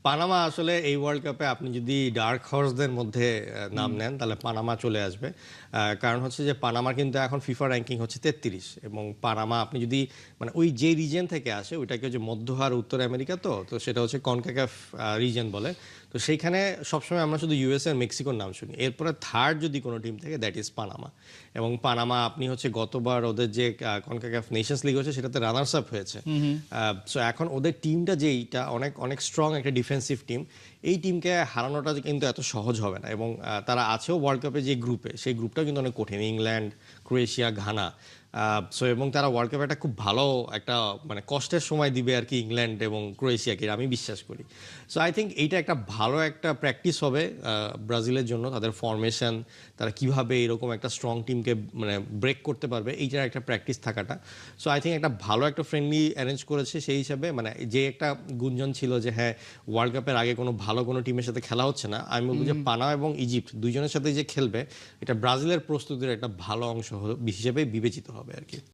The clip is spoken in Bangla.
পানামা আসলে এই ওয়ার্ল্ড কাপে আপনি যদি ডার্ক হর্সদের মধ্যে নাম নেন তাহলে পানামা চলে আসবে। কারণ হচ্ছে যে পানামার কিন্তু এখন ফিফা র্যাঙ্কিং হচ্ছে 33 এবং পানামা আপনি যদি মানে ওই যে রিজন থেকে আসে ওইটাকে যে মধ্য আর উত্তর আমেরিকা, তো সেটা হচ্ছে কনকাকাফ রিজন বলে। তো সেইখানে সবসময় আমরা শুধু ইউএস আর মেক্সিকোর নাম শুনি, এরপরে থার্ড যদি কোনো টিম থাকে দ্যাট ইজ পানামা। এবং পানামা আপনি হচ্ছে গতবার ওদের যে কনকাকাফ নেশনস লিগ হচ্ছে সেটাতে রানার্স আপ হয়েছে। সো এখন ওদের টিমটা যেইটা অনেক অনেক স্ট্রং একটা ডিফেন্সিভ টিম, এই টিমকে হারানোটা কিন্তু এত সহজ হবে না। এবং তারা আছেও ওয়ার্ল্ড কাপে যে গ্রুপে, সেই গ্রুপটাও কিন্তু অনেক কঠিন, ইংল্যান্ড, ক্রোয়েশিয়া, ঘানা। সো এবং তারা ওয়ার্ল্ড কাপে একটা খুব ভালো একটা মানে কষ্টের সময় দিবে আর কি ইংল্যান্ড এবং ক্রোয়েশিয়াকে, আমি বিশ্বাস করি। সো আই থিঙ্ক এইটা একটা ভালো একটা প্র্যাকটিস হবে ব্রাজিলের জন্য, তাদের ফরমেশন, তারা কিভাবে এরকম একটা স্ট্রং টিমকে মানে ব্রেক করতে পারবে, এইটার একটা প্র্যাকটিস থাকাটা। সো আই থিঙ্ক একটা ভালো একটা ফ্রেন্ডলি অ্যারেঞ্জ করেছে সেই হিসাবে। মানে যে একটা গুঞ্জন ছিল যে হ্যাঁ ওয়ার্ল্ড কাপের আগে কোনো ভালো কোনো টিমের সাথে খেলা হচ্ছে না, আমি বলবো যে পানা এবং ইজিপ্ট দুইজনের সাথে যে খেলবে, এটা ব্রাজিলের প্রস্তুতির একটা ভালো অংশ হিসেবে বিবেচিত হবে আর কি।